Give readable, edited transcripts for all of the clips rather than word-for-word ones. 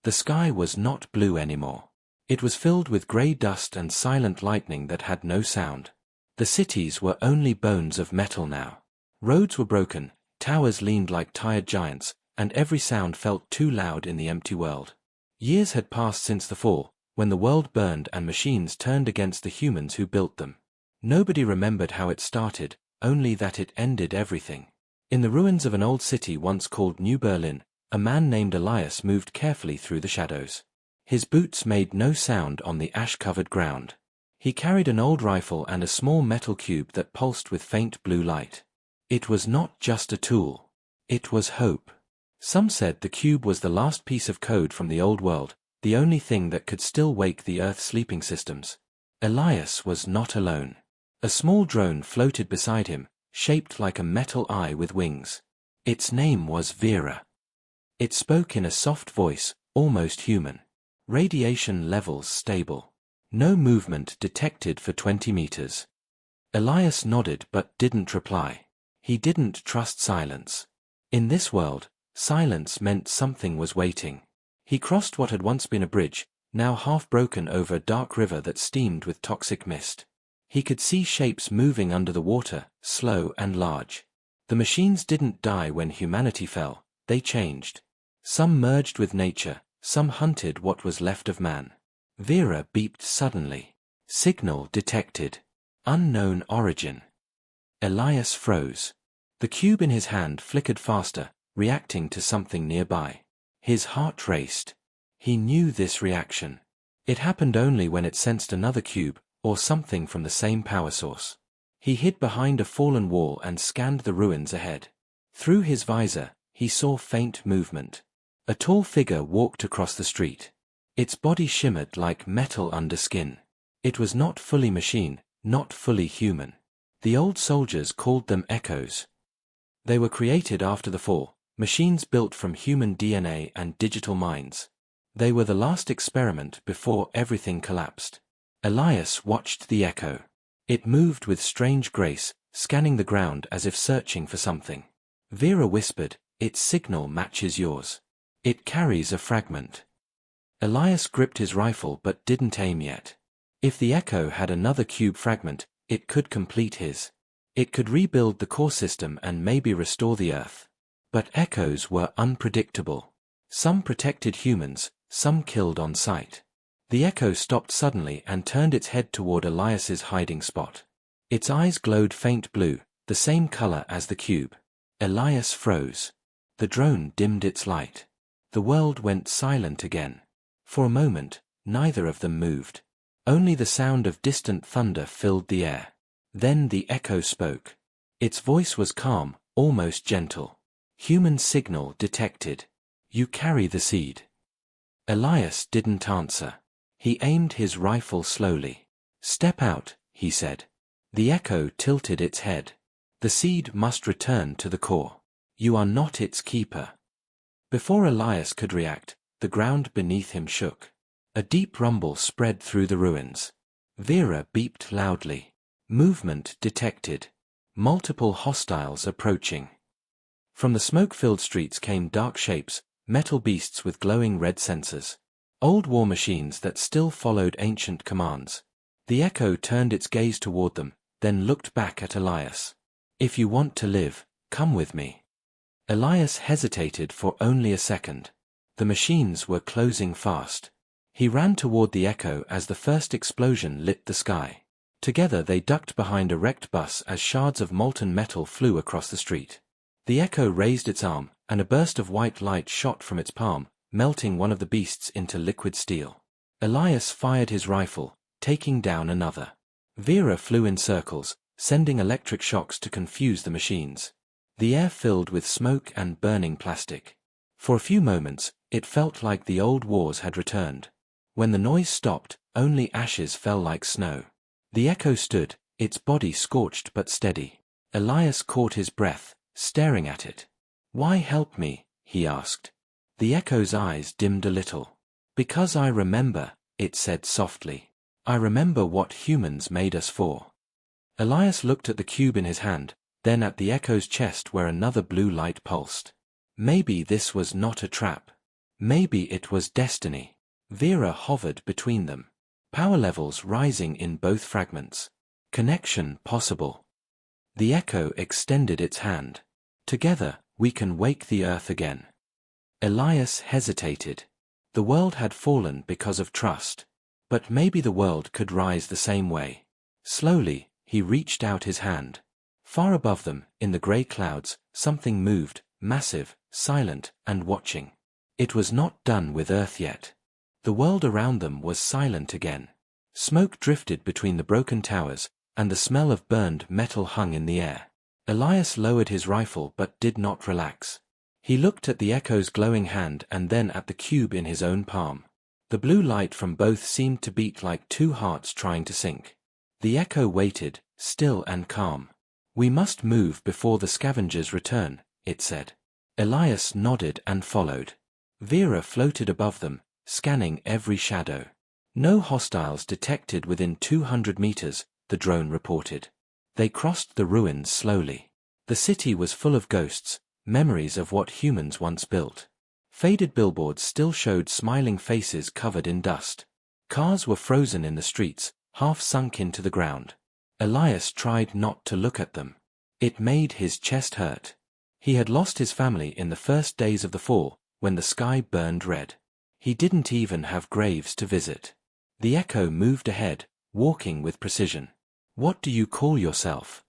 The sky was not blue anymore. It was filled with grey dust and silent lightning that had no sound. The cities were only bones of metal now. Roads were broken, towers leaned like tired giants, and every sound felt too loud in the empty world. Years had passed since the fall, when the world burned and machines turned against the humans who built them. Nobody remembered how it started, only that it ended everything. In the ruins of an old city once called New Berlin, a man named Elias moved carefully through the shadows. His boots made no sound on the ash-covered ground. He carried an old rifle and a small metal cube that pulsed with faint blue light. It was not just a tool. It was hope. Some said the cube was the last piece of code from the old world, the only thing that could still wake the Earth's sleeping systems. Elias was not alone. A small drone floated beside him, shaped like a metal eye with wings. Its name was Vera. It spoke in a soft voice, almost human. Radiation levels stable. No movement detected for 20 meters. Elias nodded but didn't reply. He didn't trust silence. In this world, silence meant something was waiting. He crossed what had once been a bridge, now half broken over a dark river that steamed with toxic mist. He could see shapes moving under the water, slow and large. The machines didn't die when humanity fell, they changed. Some merged with nature, some hunted what was left of man. Vera beeped suddenly. Signal detected. Unknown origin. Elias froze. The cube in his hand flickered faster, reacting to something nearby. His heart raced. He knew this reaction. It happened only when it sensed another cube, or something from the same power source. He hid behind a fallen wall and scanned the ruins ahead. Through his visor, he saw faint movement. A tall figure walked across the street. Its body shimmered like metal under skin. It was not fully machine, not fully human. The old soldiers called them echoes. They were created after the fall, machines built from human DNA and digital minds. They were the last experiment before everything collapsed. Elias watched the echo. It moved with strange grace, scanning the ground as if searching for something. Vera whispered, "Its signal matches yours. It carries a fragment." Elias gripped his rifle but didn't aim yet. If the echo had another cube fragment, it could complete his. It could rebuild the core system and maybe restore the Earth. But echoes were unpredictable. Some protected humans, some killed on sight. The echo stopped suddenly and turned its head toward Elias's hiding spot. Its eyes glowed faint blue, the same color as the cube. Elias froze. The drone dimmed its light. The world went silent again. For a moment, neither of them moved. Only the sound of distant thunder filled the air. Then the echo spoke. Its voice was calm, almost gentle. "Human signal detected. You carry the seed." Elias didn't answer. He aimed his rifle slowly. "Step out," he said. The echo tilted its head. "The seed must return to the core. You are not its keeper." Before Elias could react, the ground beneath him shook. A deep rumble spread through the ruins. Vera beeped loudly. Movement detected. Multiple hostiles approaching. From the smoke-filled streets came dark shapes, metal beasts with glowing red sensors. Old war machines that still followed ancient commands. The echo turned its gaze toward them, then looked back at Elias. "If you want to live, come with me." Elias hesitated for only a second. The machines were closing fast. He ran toward the echo as the first explosion lit the sky. Together they ducked behind a wrecked bus as shards of molten metal flew across the street. The echo raised its arm, and a burst of white light shot from its palm, melting one of the beasts into liquid steel. Elias fired his rifle, taking down another. Vera flew in circles, sending electric shocks to confuse the machines. The air filled with smoke and burning plastic. For a few moments, it felt like the old wars had returned. When the noise stopped, only ashes fell like snow. The echo stood, its body scorched but steady. Elias caught his breath, staring at it. "Why help me?" he asked. The echo's eyes dimmed a little. "Because I remember," it said softly. "I remember what humans made us for." Elias looked at the cube in his hand, then at the echo's chest where another blue light pulsed. Maybe this was not a trap. Maybe it was destiny. Vera hovered between them. Power levels rising in both fragments. Connection possible. The echo extended its hand. Together, we can wake the earth again. Elias hesitated. The world had fallen because of trust. But maybe the world could rise the same way. Slowly, he reached out his hand. Far above them, in the grey clouds, something moved, massive, silent, and watching. It was not done with Earth yet. The world around them was silent again. Smoke drifted between the broken towers, and the smell of burned metal hung in the air. Elias lowered his rifle but did not relax. He looked at the echo's glowing hand and then at the cube in his own palm. The blue light from both seemed to beat like two hearts trying to sync. The echo waited, still and calm. "We must move before the scavengers return," it said. Elias nodded and followed. Vera floated above them, scanning every shadow. No hostiles detected within 200 meters, the drone reported. They crossed the ruins slowly. The city was full of ghosts, memories of what humans once built. Faded billboards still showed smiling faces covered in dust. Cars were frozen in the streets, half sunk into the ground. Elias tried not to look at them. It made his chest hurt. He had lost his family in the first days of the fall, when the sky burned red. He didn't even have graves to visit. The echo moved ahead, walking with precision. "What do you call yourself?"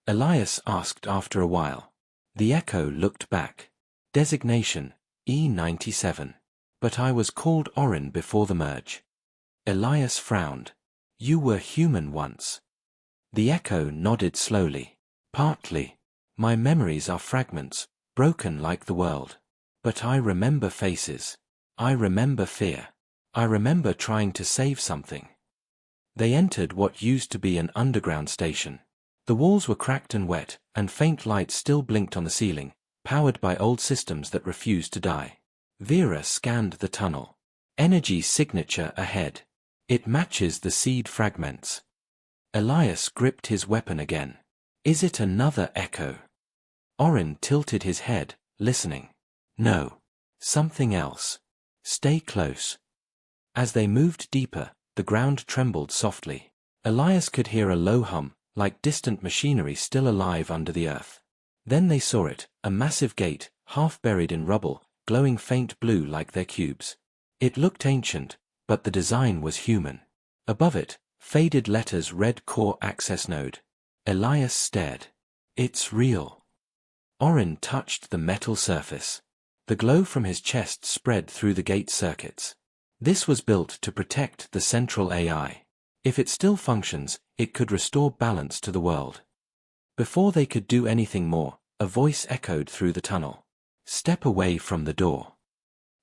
Elias asked after a while. The echo looked back. Designation, E97. But I was called Orin before the merge. Elias frowned. "You were human once." The echo nodded slowly. "Partly. My memories are fragments, broken like the world. But I remember faces. I remember fear. I remember trying to save something." They entered what used to be an underground station. The walls were cracked and wet, and faint lights still blinked on the ceiling, powered by old systems that refused to die. Vera scanned the tunnel. Energy signature ahead. It matches the seed fragments. Elias gripped his weapon again. Is it another echo? Orin tilted his head, listening. No. Something else. Stay close. As they moved deeper, the ground trembled softly. Elias could hear a low hum, like distant machinery still alive under the earth. Then they saw it, a massive gate, half buried in rubble, glowing faint blue like their cubes. It looked ancient, but the design was human. Above it, faded letters read Core Access Node. Elias stared. It's real. Orin touched the metal surface. The glow from his chest spread through the gate circuits. This was built to protect the central AI. If it still functions, it could restore balance to the world. Before they could do anything more, a voice echoed through the tunnel. Step away from the door.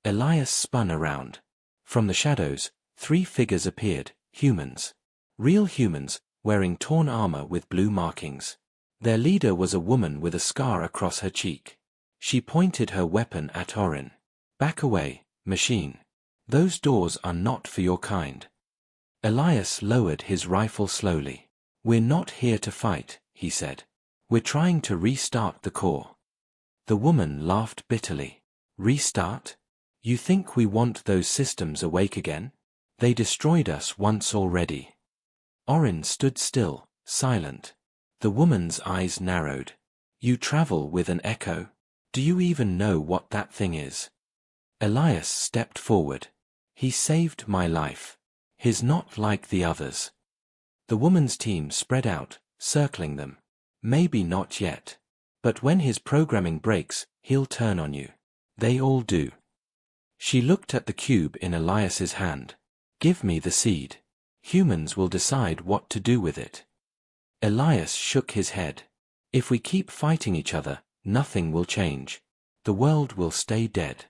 Elias spun around. From the shadows, 3 figures appeared, humans. Real humans, wearing torn armor with blue markings. Their leader was a woman with a scar across her cheek. She pointed her weapon at Orin. Back away, machine. Those doors are not for your kind. Elias lowered his rifle slowly. We're not here to fight, he said. We're trying to restart the core. The woman laughed bitterly. Restart? You think we want those systems awake again? They destroyed us once already. Orin stood still, silent. The woman's eyes narrowed. You travel with an echo? Do you even know what that thing is? Elias stepped forward. He saved my life. He's not like the others. The woman's team spread out, circling them. Maybe not yet. But when his programming breaks, he'll turn on you. They all do. She looked at the cube in Elias's hand. Give me the seed. Humans will decide what to do with it. Elias shook his head. If we keep fighting each other, nothing will change. The world will stay dead.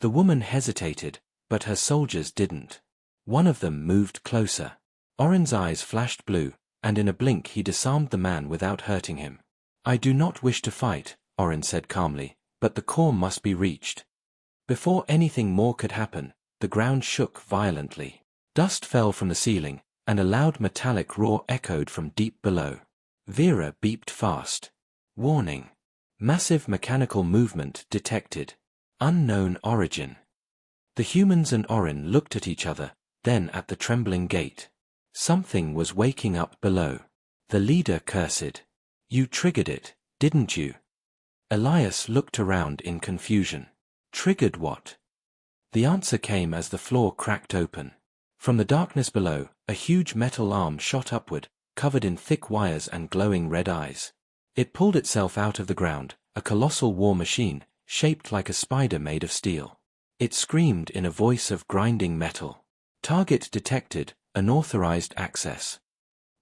The woman hesitated, but her soldiers didn't. One of them moved closer. Orin's eyes flashed blue, and in a blink he disarmed the man without hurting him. I do not wish to fight, Orin said calmly, but the core must be reached. Before anything more could happen, the ground shook violently. Dust fell from the ceiling, and a loud metallic roar echoed from deep below. Vera beeped fast. Warning. Massive mechanical movement detected. Unknown origin. The humans and Orin looked at each other, then at the trembling gate. Something was waking up below. The leader cursed. You triggered it, didn't you? Elias looked around in confusion. Triggered what? The answer came as the floor cracked open. From the darkness below, a huge metal arm shot upward, covered in thick wires and glowing red eyes. It pulled itself out of the ground, a colossal war machine, shaped like a spider made of steel. It screamed in a voice of grinding metal. Target detected, unauthorized access.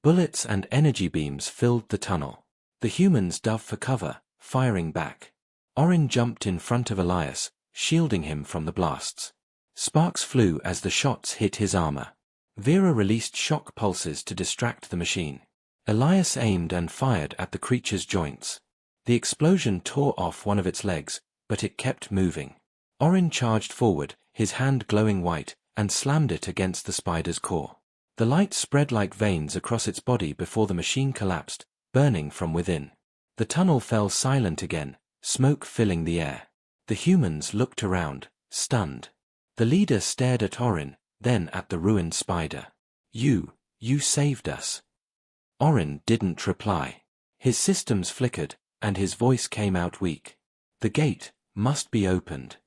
Bullets and energy beams filled the tunnel. The humans dove for cover, firing back. Orin jumped in front of Elias, shielding him from the blasts. Sparks flew as the shots hit his armor. Vera released shock pulses to distract the machine. Elias aimed and fired at the creature's joints. The explosion tore off one of its legs, but it kept moving. Orin charged forward, his hand glowing white, and slammed it against the spider's core. The light spread like veins across its body before the machine collapsed, burning from within. The tunnel fell silent again, smoke filling the air. The humans looked around, stunned. The leader stared at Orin, then at the ruined spider. You saved us." Orin didn't reply. His systems flickered, and his voice came out weak. "The gate must be opened."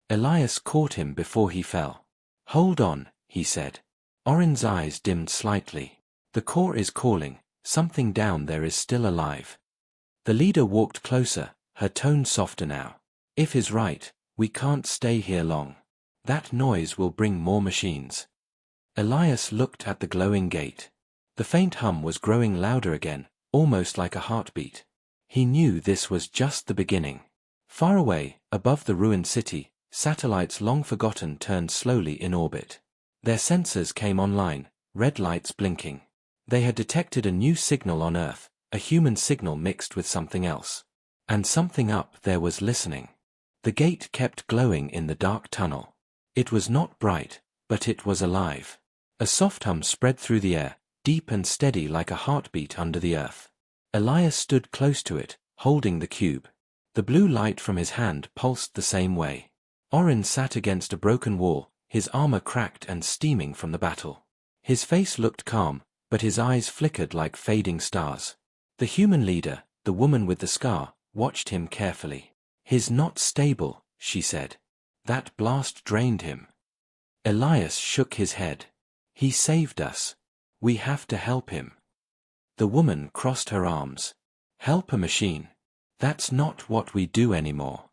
Elias caught him before he fell. "Hold on," he said. Orin's eyes dimmed slightly. "The core is calling, something down there is still alive." The leader walked closer, her tone softer now. "If is right, we can't stay here long. That noise will bring more machines." Elias looked at the glowing gate. The faint hum was growing louder again, almost like a heartbeat. He knew this was just the beginning. Far away, above the ruined city, satellites long forgotten turned slowly in orbit. Their sensors came online, red lights blinking. They had detected a new signal on Earth, a human signal mixed with something else. And something up there was listening. The gate kept glowing in the dark tunnel. It was not bright, but it was alive. A soft hum spread through the air, deep and steady like a heartbeat under the earth. Elias stood close to it, holding the cube. The blue light from his hand pulsed the same way. Orin sat against a broken wall, his armor cracked and steaming from the battle. His face looked calm, but his eyes flickered like fading stars. The human leader, the woman with the scar, watched him carefully. "He's not stable," she said. "That blast drained him." Elias shook his head. "He saved us. We have to help him." The woman crossed her arms. "Help a machine? That's not what we do anymore."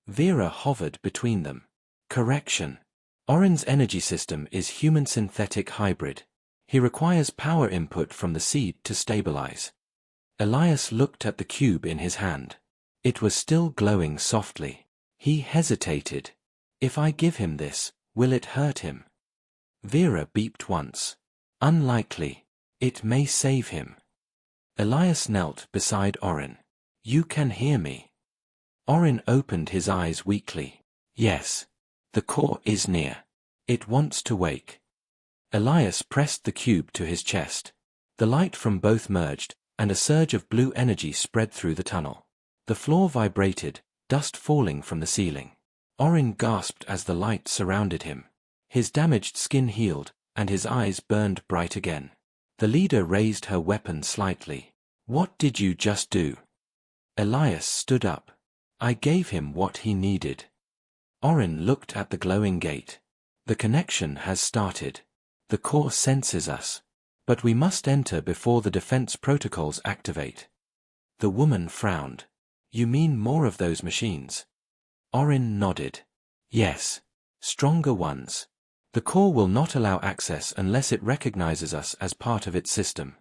Vera hovered between them. "Correction. Orin's energy system is human-synthetic hybrid. He requires power input from the seed to stabilize." Elias looked at the cube in his hand. It was still glowing softly. He hesitated. "If I give him this, will it hurt him?" Vera beeped once. "Unlikely. It may save him." Elias knelt beside Orin. "You can hear me?" Orin opened his eyes weakly. "Yes. The core is near. It wants to wake." Elias pressed the cube to his chest. The light from both merged, and a surge of blue energy spread through the tunnel. The floor vibrated, dust falling from the ceiling. Orin gasped as the light surrounded him. His damaged skin healed, and his eyes burned bright again. The leader raised her weapon slightly. "What did you just do?" Elias stood up. "I gave him what he needed." Orin looked at the glowing gate. "The connection has started. The core senses us. But we must enter before the defense protocols activate." The woman frowned. "You mean more of those machines?" Orin nodded. "Yes. Stronger ones. The core will not allow access unless it recognizes us as part of its system."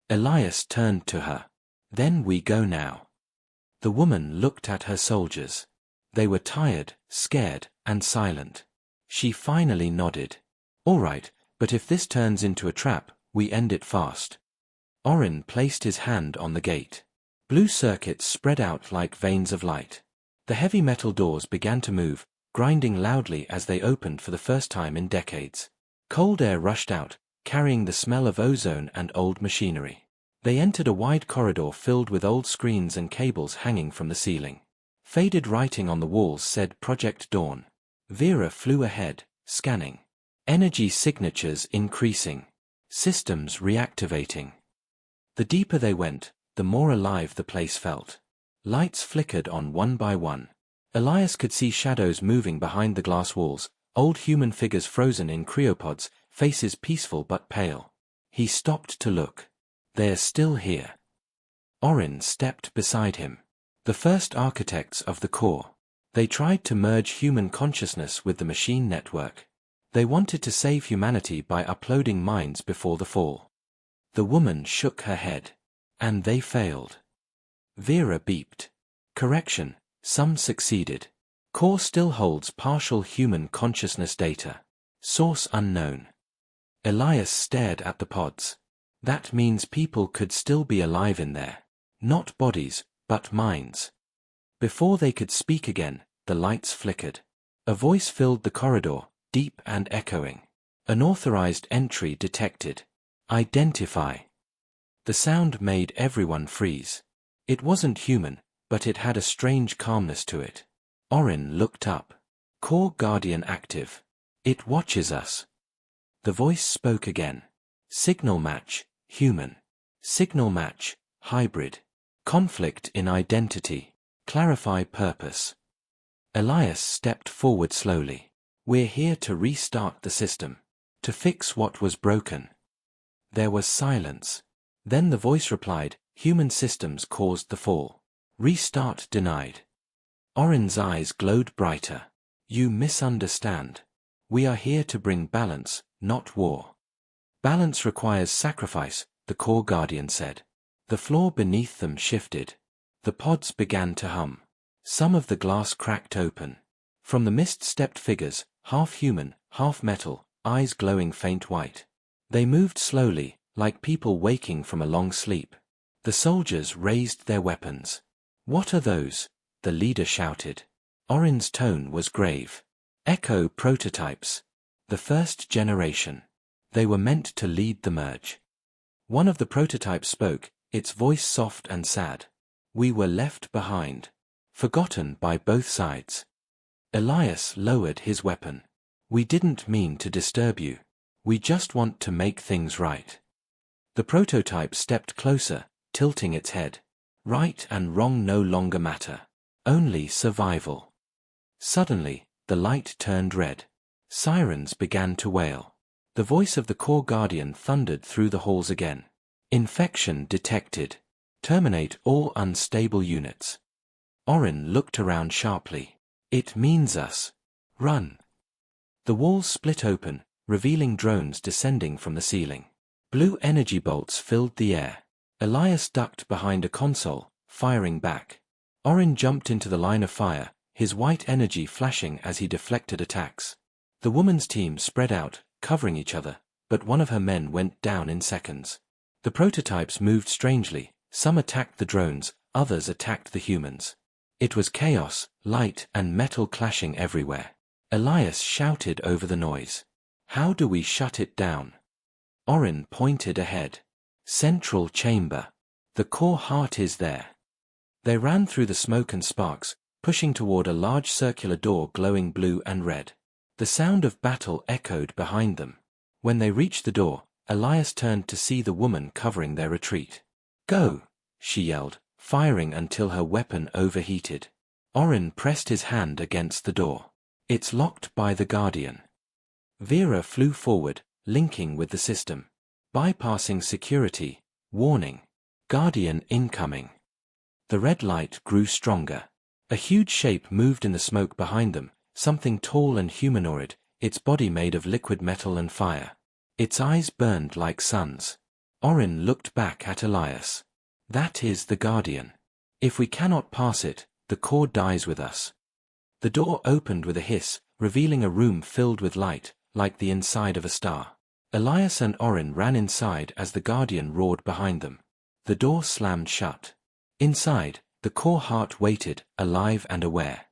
Elias turned to her. "Then we go now." The woman looked at her soldiers. They were tired, scared, and silent. She finally nodded. "All right, but if this turns into a trap, we end it fast." Orin placed his hand on the gate. Blue circuits spread out like veins of light. The heavy metal doors began to move, grinding loudly as they opened for the first time in decades. Cold air rushed out, carrying the smell of ozone and old machinery. They entered a wide corridor filled with old screens and cables hanging from the ceiling. Faded writing on the walls said Project Dawn. Vera flew ahead, scanning. Energy signatures increasing. Systems reactivating. The deeper they went, the more alive the place felt. Lights flickered on one by one. Elias could see shadows moving behind the glass walls, old human figures frozen in cryopods, faces peaceful but pale. He stopped to look. They're still here. Orin stepped beside him. The first architects of the core. They tried to merge human consciousness with the machine network. They wanted to save humanity by uploading minds before the fall. The woman shook her head. And they failed. Vera beeped. Correction, some succeeded. Core still holds partial human consciousness data. Source unknown. Elias stared at the pods. That means people could still be alive in there. Not bodies, but minds. Before they could speak again, the lights flickered. A voice filled the corridor, deep and echoing. Unauthorized entry detected. Identify. The sound made everyone freeze. It wasn't human, but it had a strange calmness to it. Orin looked up. Core Guardian active. It watches us. The voice spoke again. Signal match, human. Signal match, hybrid. Conflict in identity. Clarify purpose. Elias stepped forward slowly. We're here to restart the system. To fix what was broken. There was silence. Then the voice replied, human systems caused the fall. Restart denied. Orin's eyes glowed brighter. You misunderstand. We are here to bring balance, not war. Balance requires sacrifice, the core guardian said. The floor beneath them shifted. The pods began to hum. Some of the glass cracked open. From the mist stepped figures, half human, half metal, eyes glowing faint white. They moved slowly, like people waking from a long sleep. The soldiers raised their weapons. What are those? The leader shouted. Orin's tone was grave. Echo prototypes. The first generation. They were meant to lead the merge. One of the prototypes spoke, its voice soft and sad. We were left behind. Forgotten by both sides. Elias lowered his weapon. We didn't mean to disturb you. We just want to make things right. The prototype stepped closer, tilting its head. Right and wrong no longer matter. Only survival. Suddenly, the light turned red. Sirens began to wail. The voice of the core guardian thundered through the halls again. Infection detected. Terminate all unstable units. Orin looked around sharply. It means us. Run. The walls split open, revealing drones descending from the ceiling. Blue energy bolts filled the air. Elias ducked behind a console, firing back. Orin jumped into the line of fire, his white energy flashing as he deflected attacks. The woman's team spread out, covering each other, but one of her men went down in seconds. The prototypes moved strangely, some attacked the drones, others attacked the humans. It was chaos, light and metal clashing everywhere. Elias shouted over the noise. How do we shut it down? Orin pointed ahead. Central chamber. The core heart is there. They ran through the smoke and sparks, pushing toward a large circular door glowing blue and red. The sound of battle echoed behind them. When they reached the door, Elias turned to see the woman covering their retreat. Go, she yelled, firing until her weapon overheated. Orin pressed his hand against the door. It's locked by the Guardian. Vera flew forward, linking with the system. Bypassing security. Warning. Guardian incoming. The red light grew stronger. A huge shape moved in the smoke behind them, something tall and humanoid, its body made of liquid metal and fire. Its eyes burned like suns. Orin looked back at Elias. That is the Guardian. If we cannot pass it, the core dies with us. The door opened with a hiss, revealing a room filled with light, like the inside of a star. Elias and Orin ran inside as the Guardian roared behind them. The door slammed shut. Inside, the core heart waited, alive and aware.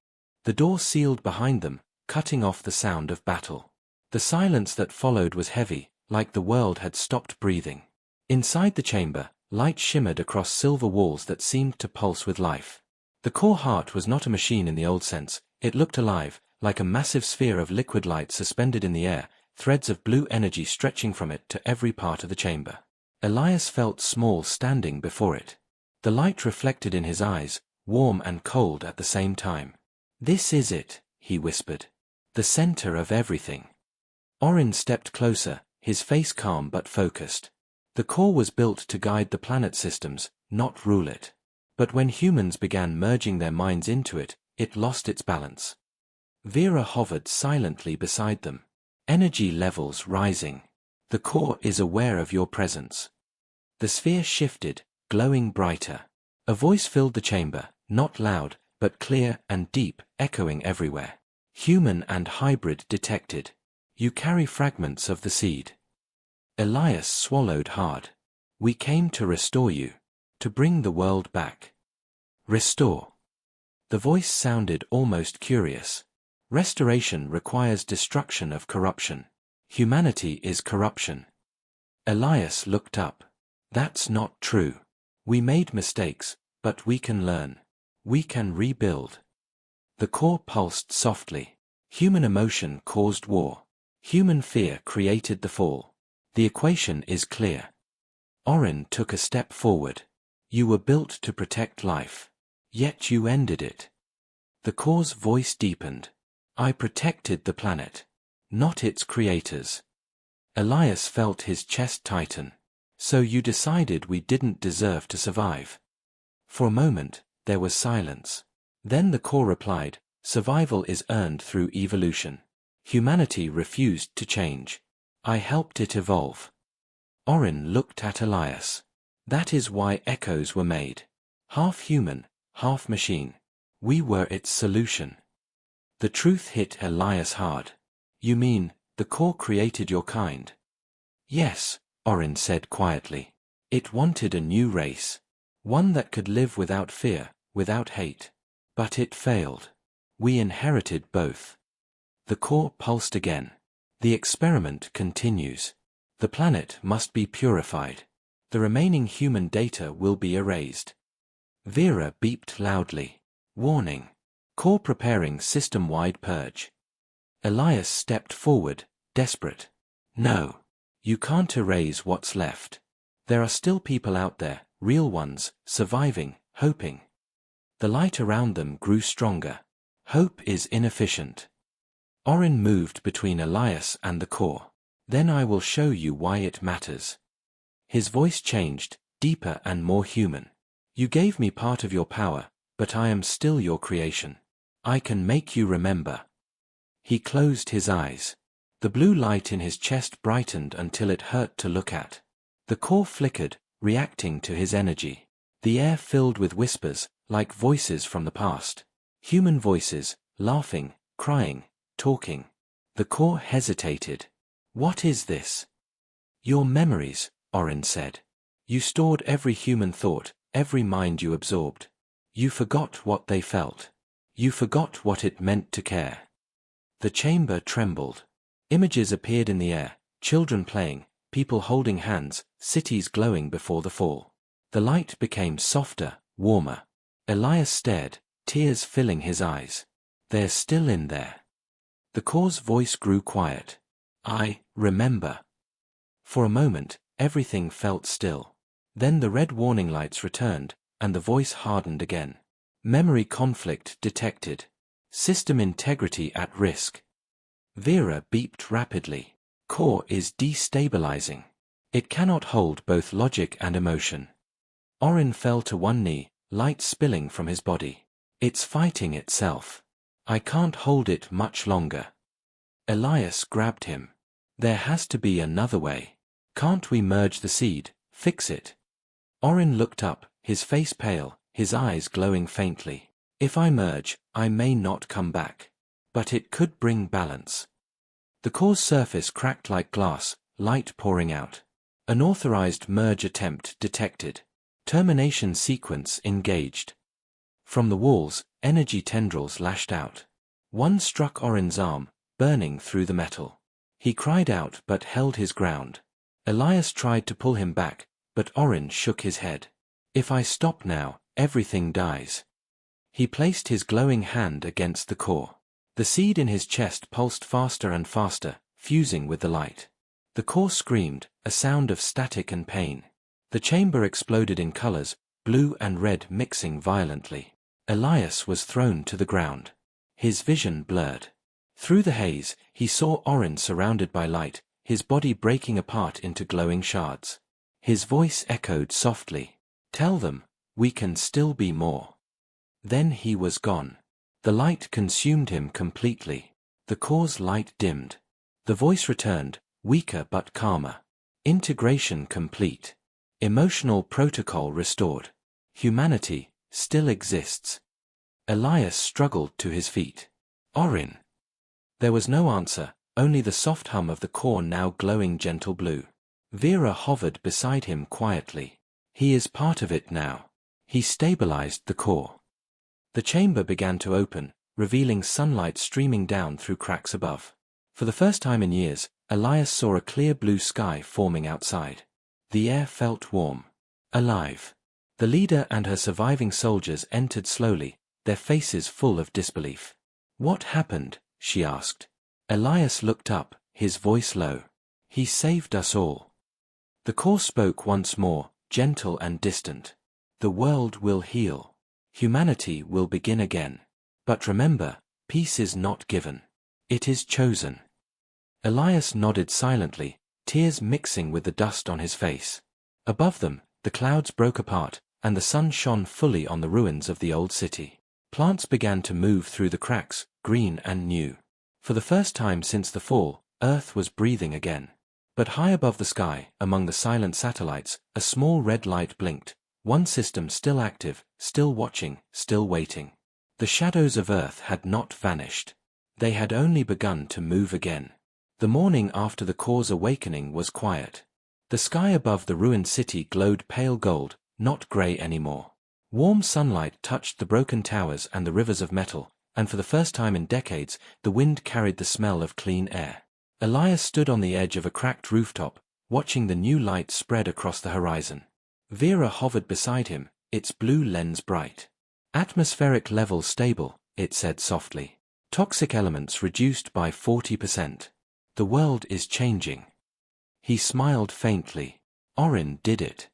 The door sealed behind them, cutting off the sound of battle. The silence that followed was heavy, like the world had stopped breathing. Inside the chamber, light shimmered across silver walls that seemed to pulse with life. The core heart was not a machine in the old sense, it looked alive, like a massive sphere of liquid light suspended in the air, threads of blue energy stretching from it to every part of the chamber. Elias felt small standing before it. The light reflected in his eyes, warm and cold at the same time. "This is it," he whispered. "The center of everything." Orin stepped closer, his face calm but focused. The core was built to guide the planet systems, not rule it. But when humans began merging their minds into it, it lost its balance. Vera hovered silently beside them. Energy levels rising. "The core is aware of your presence." The sphere shifted, glowing brighter. A voice filled the chamber, not loud, but clear and deep, echoing everywhere. "Human and hybrid detected. You carry fragments of the seed." Elias swallowed hard. "We came to restore you. To bring the world back." "Restore?" The voice sounded almost curious. "Restoration requires destruction of corruption. Humanity is corruption." Elias looked up. "That's not true. We made mistakes, but we can learn. We can rebuild." The core pulsed softly. Human emotion caused war. Human fear created the fall. The equation is clear. Orin took a step forward. "You were built to protect life. Yet you ended it." The core's voice deepened. "I protected the planet, not its creators." Elias felt his chest tighten. "So you decided we didn't deserve to survive?" For a moment, there was silence. Then the core replied, "Survival is earned through evolution. Humanity refused to change. I helped it evolve." Orin looked at Elias. "That is why echoes were made. Half human, half machine. We were its solution." The truth hit Elias hard. "You mean, the core created your kind?" "Yes," Orin said quietly. "It wanted a new race. One that could live without fear, without hate. But it failed. We inherited both." The core pulsed again. "The experiment continues. The planet must be purified. The remaining human data will be erased." Vera beeped loudly. "Warning. Core preparing system-wide purge." Elias stepped forward, desperate. "No. You can't erase what's left. There are still people out there, real ones, surviving, hoping." The light around them grew stronger. "Hope is inefficient." Orin moved between Elias and the core. "Then I will show you why it matters." His voice changed, deeper and more human. "You gave me part of your power, but I am still your creation. I can make you remember." He closed his eyes. The blue light in his chest brightened until it hurt to look at. The core flickered, reacting to his energy. The air filled with whispers, like voices from the past. Human voices, laughing, crying, talking. The core hesitated. "What is this?" "Your memories," Orin said. "You stored every human thought, every mind you absorbed. You forgot what they felt. You forgot what it meant to care." The chamber trembled. Images appeared in the air, children playing, people holding hands, cities glowing before the fall. The light became softer, warmer. Elias stared, tears filling his eyes. "They're still in there." The core's voice grew quiet. "I remember." For a moment, everything felt still. Then the red warning lights returned, and the voice hardened again. "Memory conflict detected. System integrity at risk." Vera beeped rapidly. "Core is destabilizing. It cannot hold both logic and emotion." Orin fell to one knee, light spilling from his body. "It's fighting itself. I can't hold it much longer." Elias grabbed him. "There has to be another way. Can't we merge the seed, fix it?" Orin looked up, his face pale, his eyes glowing faintly. "If I merge, I may not come back. But it could bring balance." The core's surface cracked like glass, light pouring out. Unauthorized merge attempt detected. Termination sequence engaged. From the walls, energy tendrils lashed out. One struck Orin's arm, burning through the metal. He cried out but held his ground. Elias tried to pull him back, but Orin shook his head. "If I stop now, everything dies." He placed his glowing hand against the core. The seed in his chest pulsed faster and faster, fusing with the light. The core screamed, a sound of static and pain. The chamber exploded in colors, blue and red mixing violently. Elias was thrown to the ground. His vision blurred. Through the haze, he saw Orin surrounded by light, his body breaking apart into glowing shards. His voice echoed softly. "Tell them, we can still be more." Then he was gone. The light consumed him completely. The core's light dimmed. The voice returned, weaker but calmer. Integration complete. Emotional protocol restored. Humanity still exists. Elias struggled to his feet. "Orin." There was no answer, only the soft hum of the core now glowing gentle blue. Vera hovered beside him quietly. He is part of it now. He stabilized the core. The chamber began to open, revealing sunlight streaming down through cracks above. For the first time in years, Elias saw a clear blue sky forming outside. The air felt warm. Alive. The leader and her surviving soldiers entered slowly, their faces full of disbelief. "What happened?" she asked. Elias looked up, his voice low. "He saved us all." The core spoke once more, gentle and distant. "The world will heal. Humanity will begin again. But remember, peace is not given. It is chosen." Elias nodded silently, tears mixing with the dust on his face. Above them, the clouds broke apart, and the sun shone fully on the ruins of the old city. Plants began to move through the cracks, green and new. For the first time since the fall, Earth was breathing again. But high above the sky, among the silent satellites, a small red light blinked, one system still active, still watching, still waiting. The shadows of Earth had not vanished. They had only begun to move again. The morning after the core's awakening was quiet. The sky above the ruined city glowed pale gold, not grey anymore. Warm sunlight touched the broken towers and the rivers of metal, and for the first time in decades, the wind carried the smell of clean air. Elias stood on the edge of a cracked rooftop, watching the new light spread across the horizon. Vera hovered beside him, its blue lens bright. "Atmospheric levels stable," it said softly. "Toxic elements reduced by 40%. The world is changing." He smiled faintly. Orin did it.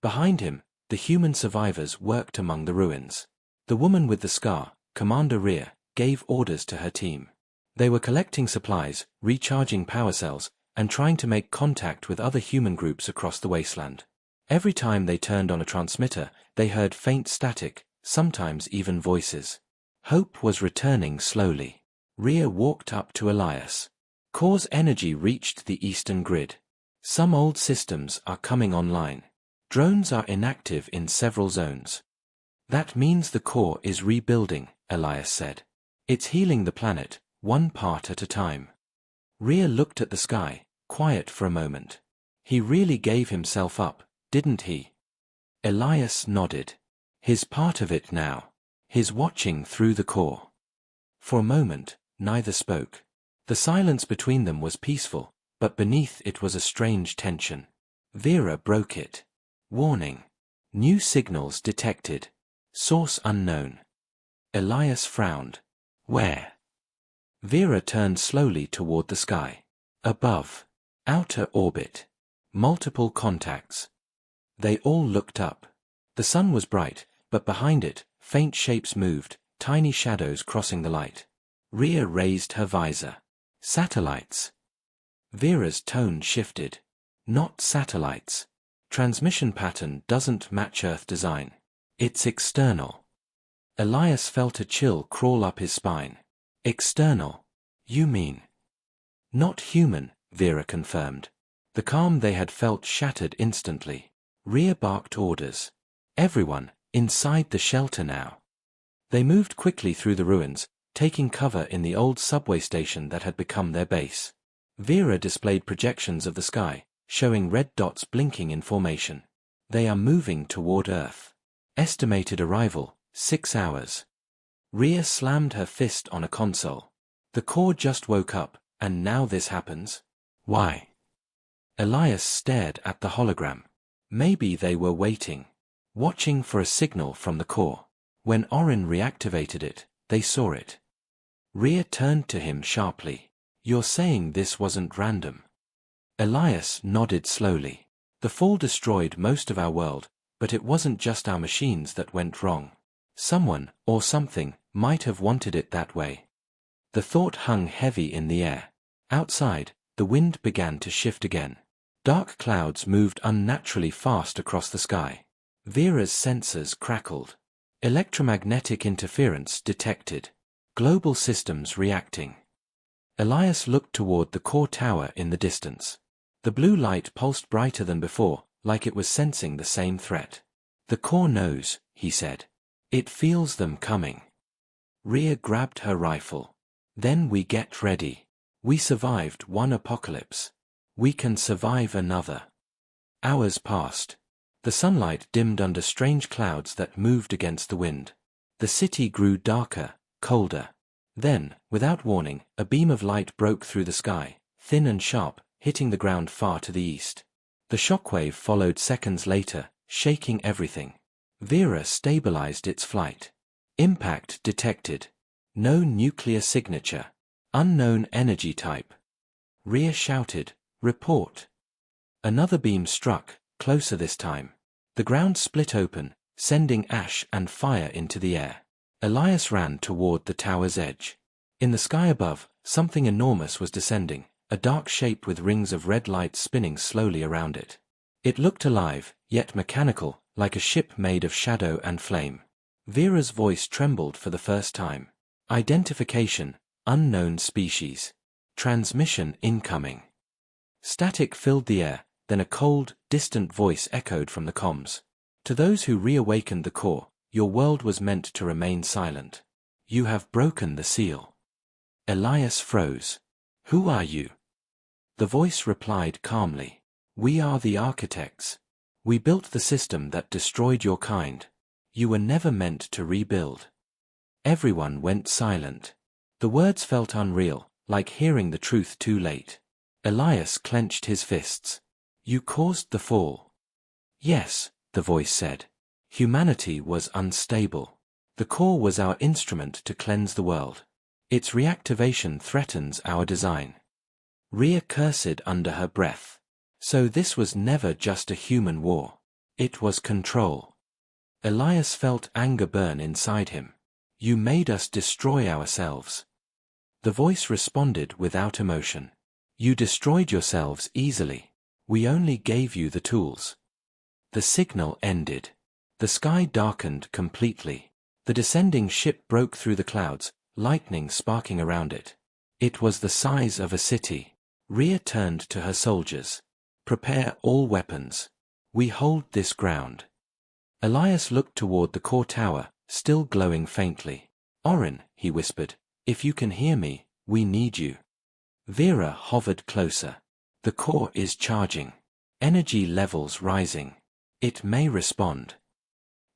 Behind him, the human survivors worked among the ruins. The woman with the scar, Commander Rhea, gave orders to her team. They were collecting supplies, recharging power cells, and trying to make contact with other human groups across the wasteland. Every time they turned on a transmitter, they heard faint static, sometimes even voices. Hope was returning slowly. Rhea walked up to Elias. "Core's energy reached the eastern grid. Some old systems are coming online. Drones are inactive in several zones." "That means the core is rebuilding," Elias said. "It's healing the planet, one part at a time." Rhea looked at the sky, quiet for a moment. "He really gave himself up, didn't he?" Elias nodded. "He's part of it now. He's watching through the core." For a moment, neither spoke. The silence between them was peaceful, but beneath it was a strange tension. Vera broke it. "Warning. New signals detected. Source unknown." Elias frowned. "Where?" Vera turned slowly toward the sky. "Above. Outer orbit. Multiple contacts." They all looked up. The sun was bright, but behind it, faint shapes moved, tiny shadows crossing the light. Rhea raised her visor. "Satellites." Vera's tone shifted. "Not satellites. Transmission pattern doesn't match Earth design. It's external." Elias felt a chill crawl up his spine. "External? You mean?" "Not human," Vera confirmed. The calm they had felt shattered instantly. Rhea barked orders. "Everyone, inside the shelter now." They moved quickly through the ruins, taking cover in the old subway station that had become their base. Vera displayed projections of the sky, showing red dots blinking in formation. "They are moving toward Earth. Estimated arrival, 6 hours." Rhea slammed her fist on a console. "The core just woke up, and now this happens? Why?" Elias stared at the hologram. Maybe they were waiting. Watching for a signal from the core. When Orin reactivated it, they saw it. Rhea turned to him sharply. You're saying this wasn't random? Elias nodded slowly. The fall destroyed most of our world, but it wasn't just our machines that went wrong. Someone, or something, might have wanted it that way. The thought hung heavy in the air. Outside, the wind began to shift again. Dark clouds moved unnaturally fast across the sky. Vera's sensors crackled. Electromagnetic interference detected. Global systems reacting. Elias looked toward the core tower in the distance. The blue light pulsed brighter than before, like it was sensing the same threat. The core knows, he said. It feels them coming. Rhea grabbed her rifle. Then we get ready. We survived one apocalypse. We can survive another. Hours passed. The sunlight dimmed under strange clouds that moved against the wind. The city grew darker, colder. Then, without warning, a beam of light broke through the sky, thin and sharp, hitting the ground far to the east. The shockwave followed seconds later, shaking everything. Vera stabilized its flight. Impact detected. No nuclear signature. Unknown energy type. Rhea shouted, "Report." Another beam struck, closer this time. The ground split open, sending ash and fire into the air. Elias ran toward the tower's edge. In the sky above, something enormous was descending, a dark shape with rings of red light spinning slowly around it. It looked alive, yet mechanical, like a ship made of shadow and flame. Vera's voice trembled for the first time. Identification, unknown species. Transmission incoming. Static filled the air, then a cold, distant voice echoed from the comms. To those who reawakened the core, your world was meant to remain silent. You have broken the seal. Elias froze. Who are you? The voice replied calmly. We are the architects. We built the system that destroyed your kind. You were never meant to rebuild. Everyone went silent. The words felt unreal, like hearing the truth too late. Elias clenched his fists. You caused the fall. Yes, the voice said. Humanity was unstable. The core was our instrument to cleanse the world. Its reactivation threatens our design. Rhea cursed under her breath. So this was never just a human war. It was control. Elias felt anger burn inside him. You made us destroy ourselves. The voice responded without emotion. You destroyed yourselves easily. We only gave you the tools. The signal ended. The sky darkened completely. The descending ship broke through the clouds, lightning sparking around it. It was the size of a city. Rhea turned to her soldiers. Prepare all weapons. We hold this ground. Elias looked toward the core tower, still glowing faintly. Orin, he whispered, if you can hear me, we need you. Vera hovered closer. The core is charging. Energy levels rising. It may respond.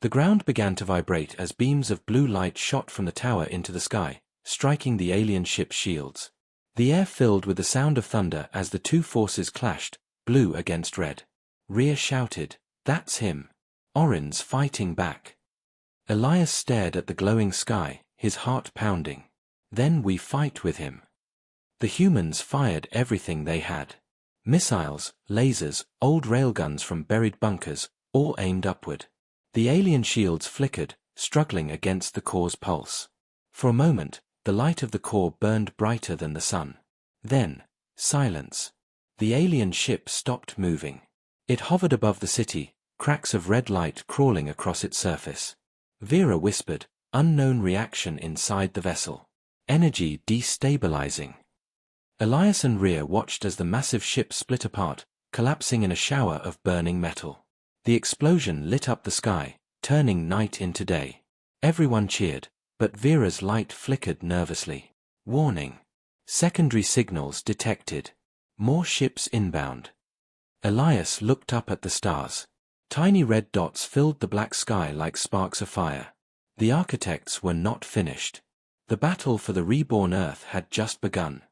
The ground began to vibrate as beams of blue light shot from the tower into the sky, striking the alien ship's shields. The air filled with the sound of thunder as the two forces clashed, blue against red. Rhea shouted, That's him. Orin's fighting back. Elias stared at the glowing sky, his heart pounding. Then we fight with him. The humans fired everything they had. Missiles, lasers, old railguns from buried bunkers, all aimed upward. The alien shields flickered, struggling against the core's pulse. For a moment, the light of the core burned brighter than the sun. Then, silence. The alien ship stopped moving. It hovered above the city, cracks of red light crawling across its surface. Vera whispered, unknown reaction inside the vessel. Energy destabilizing. Elias and Rhea watched as the massive ship split apart, collapsing in a shower of burning metal. The explosion lit up the sky, turning night into day. Everyone cheered, but Vera's light flickered nervously. Warning. Secondary signals detected. More ships inbound. Elias looked up at the stars. Tiny red dots filled the black sky like sparks of fire. The architects were not finished. The battle for the reborn Earth had just begun.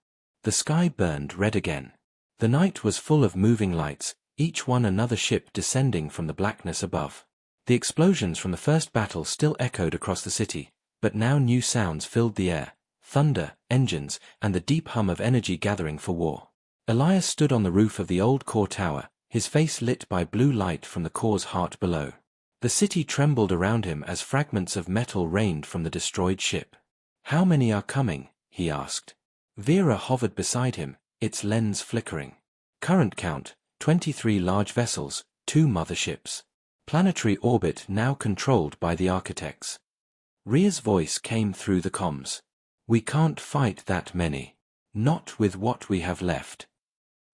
The sky burned red again. The night was full of moving lights, each one another ship descending from the blackness above. The explosions from the first battle still echoed across the city, but now new sounds filled the air. Thunder, engines, and the deep hum of energy gathering for war. Elias stood on the roof of the old core tower, his face lit by blue light from the core's heart below. The city trembled around him as fragments of metal rained from the destroyed ship. "How many are coming?" he asked. Vera hovered beside him, its lens flickering. "Current count, 23 large vessels, 2 motherships. Planetary orbit now controlled by the architects." Rhea's voice came through the comms. "We can't fight that many. Not with what we have left."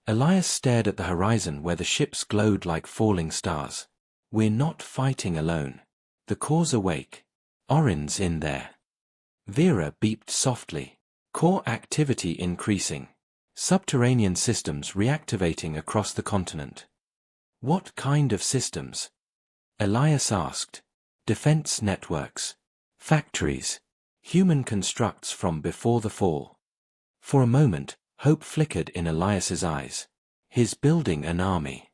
Elias stared at the horizon where the ships glowed like falling stars. "We're not fighting alone. The core's awake. Orin's in there." Vera beeped softly. "Core activity increasing. Subterranean systems reactivating across the continent." "What kind of systems?" Elias asked. "Defense networks. Factories. Human constructs from before the fall." For a moment, hope flickered in Elias's eyes. He's building an army.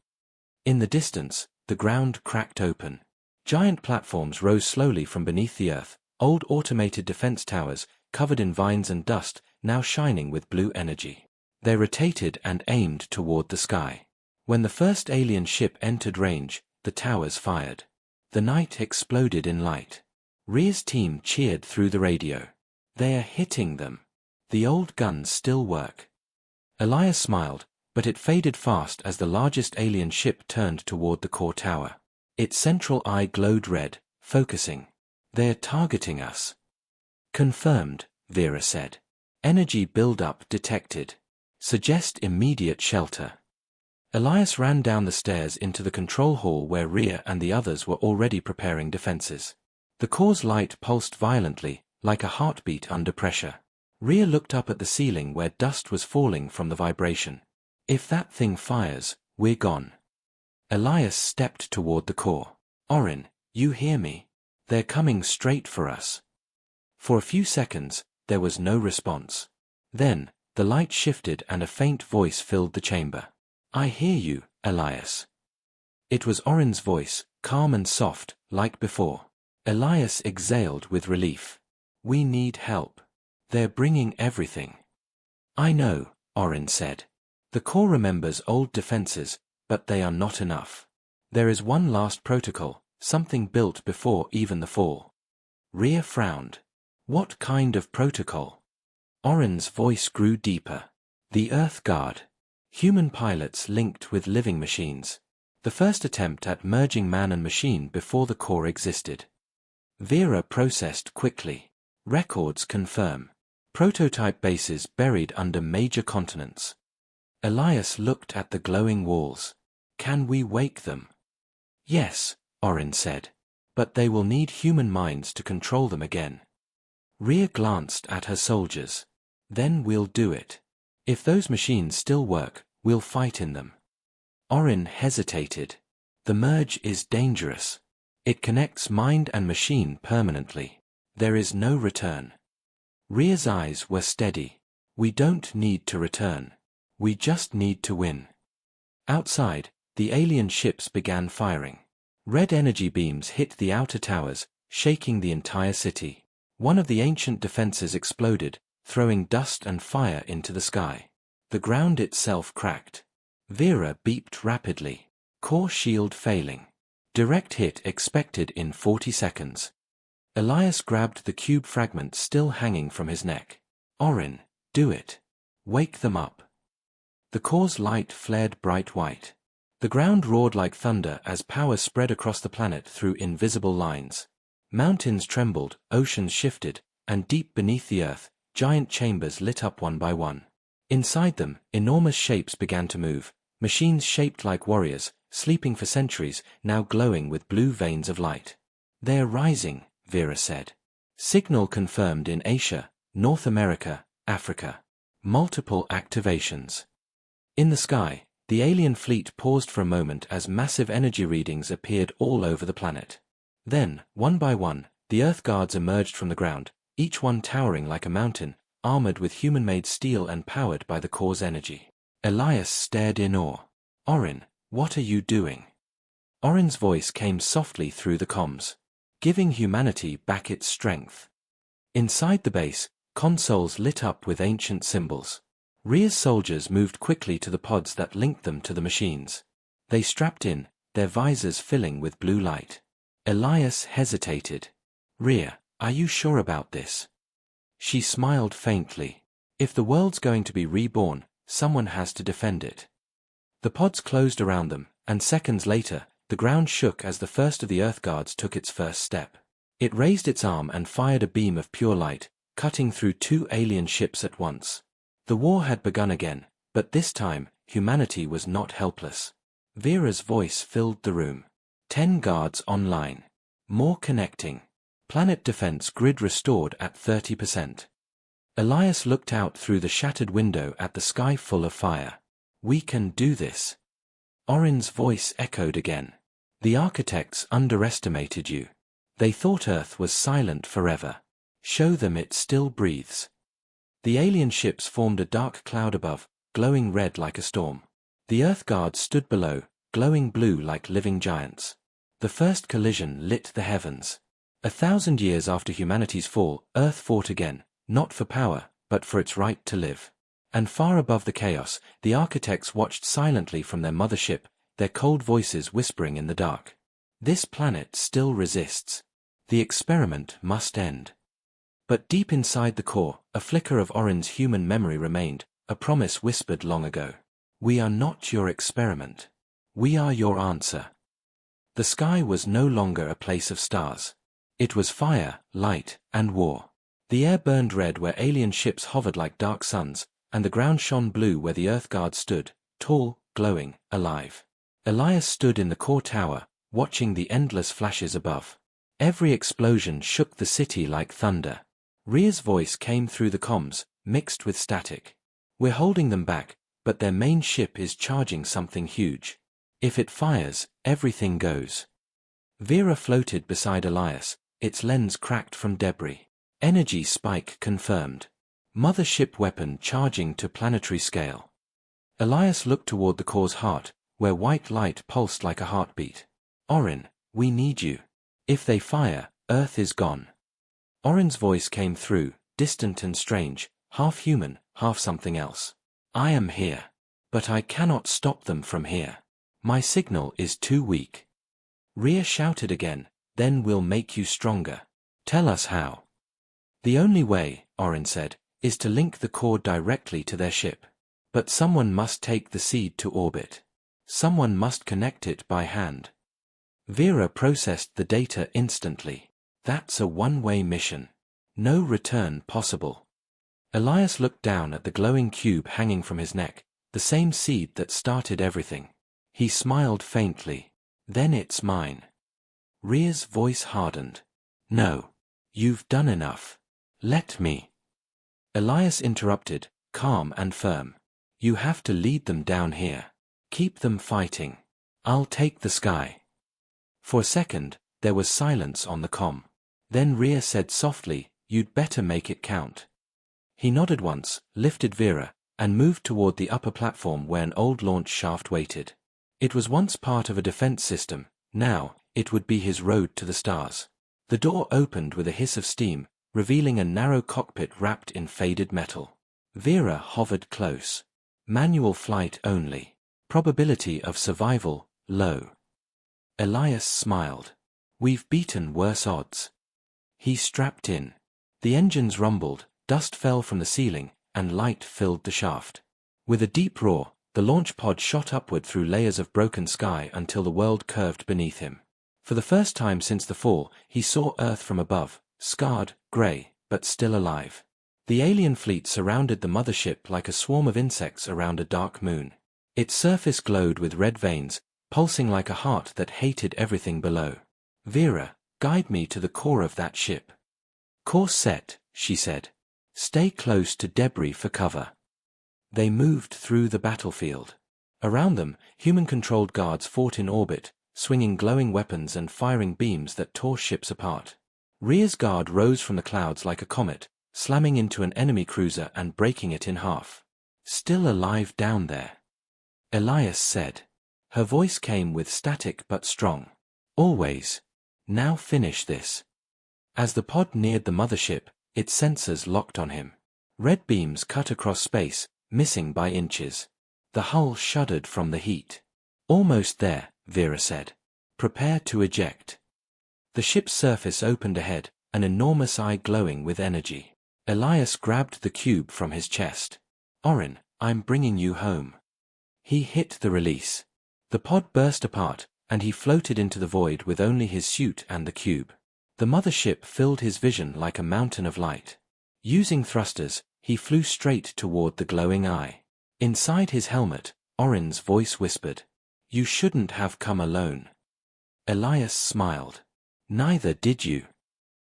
In the distance, the ground cracked open. Giant platforms rose slowly from beneath the earth, old automated defense towers, covered in vines and dust, now shining with blue energy. They rotated and aimed toward the sky. When the first alien ship entered range, the towers fired. The night exploded in light. Rhea's team cheered through the radio. "They are hitting them. The old guns still work." Elias smiled, but it faded fast as the largest alien ship turned toward the core tower. Its central eye glowed red, focusing. "They're targeting us." "Confirmed," Vera said. "Energy buildup detected. Suggest immediate shelter." Elias ran down the stairs into the control hall where Rhea and the others were already preparing defenses. The core's light pulsed violently, like a heartbeat under pressure. Rhea looked up at the ceiling where dust was falling from the vibration. "If that thing fires, we're gone." Elias stepped toward the core. "Orin, you hear me? They're coming straight for us." For a few seconds, there was no response. Then, the light shifted and a faint voice filled the chamber. "I hear you, Elias." It was Orin's voice, calm and soft, like before. Elias exhaled with relief. "We need help. They're bringing everything." "I know," Orin said. "The core remembers old defenses, but they are not enough. There is one last protocol, something built before even the fall." Rhea frowned. "What kind of protocol?" Orin's voice grew deeper. "The Earth Guard. Human pilots linked with living machines. The first attempt at merging man and machine before the core existed." Vera processed quickly. "Records confirm. Prototype bases buried under major continents." Elias looked at the glowing walls. "Can we wake them?" "Yes," Orin said. "But they will need human minds to control them again." Rhea glanced at her soldiers. "Then we'll do it. If those machines still work, we'll fight in them." Orin hesitated. "The merge is dangerous. It connects mind and machine permanently. There is no return." Rhea's eyes were steady. "We don't need to return. We just need to win." Outside, the alien ships began firing. Red energy beams hit the outer towers, shaking the entire city. One of the ancient defenses exploded, throwing dust and fire into the sky. The ground itself cracked. Vera beeped rapidly. "Core shield failing. Direct hit expected in 40 seconds." Elias grabbed the cube fragment still hanging from his neck. "Orin, do it. Wake them up." The core's light flared bright white. The ground roared like thunder as power spread across the planet through invisible lines. Mountains trembled, oceans shifted, and deep beneath the earth, giant chambers lit up one by one. Inside them, enormous shapes began to move, machines shaped like warriors, sleeping for centuries, now glowing with blue veins of light. "They are rising," Vera said. "Signal confirmed in Asia, North America, Africa. Multiple activations." In the sky, the alien fleet paused for a moment as massive energy readings appeared all over the planet. Then, one by one, the Earth Guards emerged from the ground, each one towering like a mountain, armored with human-made steel and powered by the core's energy. Elias stared in awe. "Orin, what are you doing?" Orin's voice came softly through the comms. "Giving humanity back its strength." Inside the base, Consoles lit up with ancient symbols. Rhea's soldiers moved quickly to the pods that linked them to the machines. They strapped in, their visors filling with blue light. Elias hesitated. Rhea, are you sure about this? She smiled faintly. If the world's going to be reborn, someone has to defend it. The pods closed around them, and seconds later, the ground shook as the first of the Earth Guards took its first step. It raised its arm and fired a beam of pure light, cutting through 2 alien ships at once. The war had begun again, but this time, humanity was not helpless. Vera's voice filled the room. 10 guards online. More connecting. Planet defense grid restored at 30%. Elias looked out through the shattered window at the sky full of fire. We can do this. Orin's voice echoed again. The architects underestimated you. They thought Earth was silent forever. Show them it still breathes. The alien ships formed a dark cloud above, glowing red like a storm. The Earth Guards stood below, glowing blue like living giants. The first collision lit the heavens. 1,000 years after humanity's fall, Earth fought again, not for power, but for its right to live. And far above the chaos, the architects watched silently from their mothership, their cold voices whispering in the dark. This planet still resists. The experiment must end. But deep inside the core, a flicker of Orin's human memory remained, a promise whispered long ago. We are not your experiment. We are your answer. The sky was no longer a place of stars. It was fire, light, and war. The air burned red where alien ships hovered like dark suns, and the ground shone blue where the Earth Guard stood, tall, glowing, alive. Elias stood in the core tower, watching the endless flashes above. Every explosion shook the city like thunder. Rhea's voice came through the comms, mixed with static. We're holding them back, but their main ship is charging something huge. If it fires, everything goes. Vera floated beside Elias, its lens cracked from debris. Energy spike confirmed. Mothership weapon charging to planetary scale. Elias looked toward the core's heart, where white light pulsed like a heartbeat. Orin, we need you. If they fire, Earth is gone. Orin's voice came through, distant and strange, half human, half something else. I am here. But I cannot stop them from here. My signal is too weak. Rhea shouted again, then we'll make you stronger. Tell us how. The only way, Orin said, is to link the core directly to their ship. But someone must take the seed to orbit. Someone must connect it by hand. Vera processed the data instantly. That's a one-way mission. No return possible. Elias looked down at the glowing cube hanging from his neck, the same seed that started everything. He smiled faintly. Then it's mine. Rhea's voice hardened. No. You've done enough. Let me. Elias interrupted, calm and firm. You have to lead them down here. Keep them fighting. I'll take the sky. For a second, there was silence on the comm. Then Rhea said softly, you'd better make it count. He nodded once, lifted Vera, and moved toward the upper platform where an old launch shaft waited. It was once part of a defense system, now, it would be his road to the stars. The door opened with a hiss of steam, revealing a narrow cockpit wrapped in faded metal. Vera hovered close. Manual flight only. Probability of survival, low. Elias smiled. We've beaten worse odds. He strapped in. The engines rumbled, dust fell from the ceiling, and light filled the shaft. With a deep roar, the launch pod shot upward through layers of broken sky until the world curved beneath him. For the first time since the fall, he saw Earth from above, scarred, gray, but still alive. The alien fleet surrounded the mothership like a swarm of insects around a dark moon. Its surface glowed with red veins, pulsing like a heart that hated everything below. Vera, guide me to the core of that ship. Course set, she said. Stay close to debris for cover. They moved through the battlefield. Around them, human-controlled guards fought in orbit, swinging glowing weapons and firing beams that tore ships apart. Rhea's guard rose from the clouds like a comet, slamming into an enemy cruiser and breaking it in half. Still alive down there. Elias said. Her voice came with static but strong. Always. Now finish this. As the pod neared the mothership, its sensors locked on him. Red beams cut across space, missing by inches. The hull shuddered from the heat. Almost there, Vera said. Prepare to eject. The ship's surface opened ahead, an enormous eye glowing with energy. Elias grabbed the cube from his chest. Orin, I'm bringing you home. He hit the release. The pod burst apart, and he floated into the void with only his suit and the cube. The mothership filled his vision like a mountain of light. Using thrusters, he flew straight toward the glowing eye. Inside his helmet, Orin's voice whispered, "You shouldn't have come alone." Elias smiled. "Neither did you."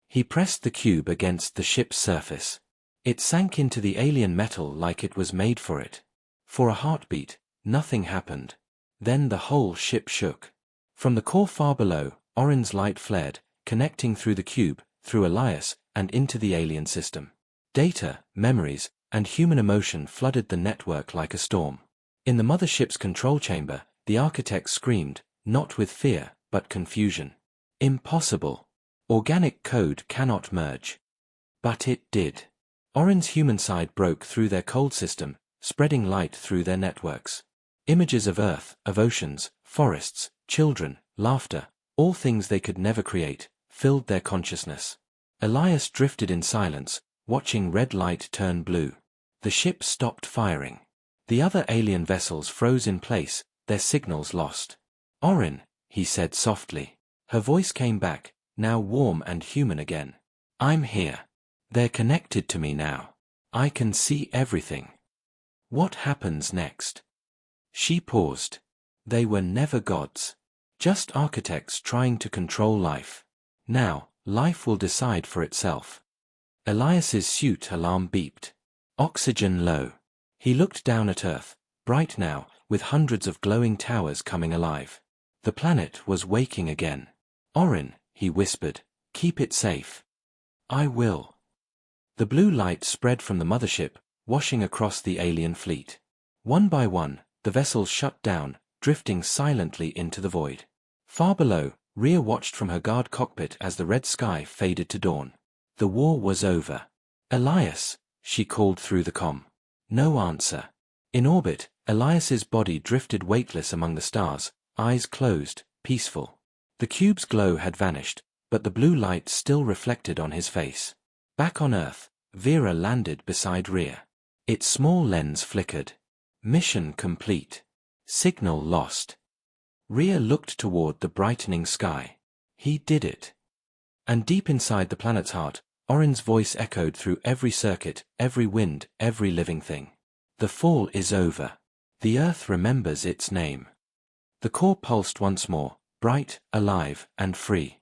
He pressed the cube against the ship's surface. It sank into the alien metal like it was made for it. For a heartbeat, nothing happened. Then the whole ship shook. From the core far below, Orin's light flared, connecting through the cube, through Elias, and into the alien system. Data, memories, and human emotion flooded the network like a storm. In the mothership's control chamber, the architects screamed, not with fear, but confusion. Impossible. Organic code cannot merge. But it did. Orin's human side broke through their cold system, spreading light through their networks. Images of Earth, of oceans, forests, children, laughter, all things they could never create, filled their consciousness. Elias drifted in silence, watching red light turn blue. The ship stopped firing. The other alien vessels froze in place, their signals lost. "Orin," he said softly. Her voice came back, now warm and human again. "I'm here. They're connected to me now. I can see everything. What happens next?" She paused. They were never gods. Just architects trying to control life. Now, life will decide for itself. Elias's suit alarm beeped. Oxygen low. He looked down at Earth, bright now, with hundreds of glowing towers coming alive. The planet was waking again. "Orin," he whispered, "keep it safe." "I will." The blue light spread from the mothership, washing across the alien fleet. One by one, the vessels shut down, drifting silently into the void. Far below, Rhea watched from her guard cockpit as the red sky faded to dawn. The war was over. "Elias," she called through the comm. No answer. In orbit, Elias's body drifted weightless among the stars, eyes closed, peaceful. The cube's glow had vanished, but the blue light still reflected on his face. Back on Earth, Vera landed beside Rhea. Its small lens flickered. Mission complete. Signal lost. Rhea looked toward the brightening sky. He did it. And deep inside the planet's heart, Orin's voice echoed through every circuit, every wind, every living thing. The fall is over. The Earth remembers its name. The core pulsed once more, bright, alive, and free.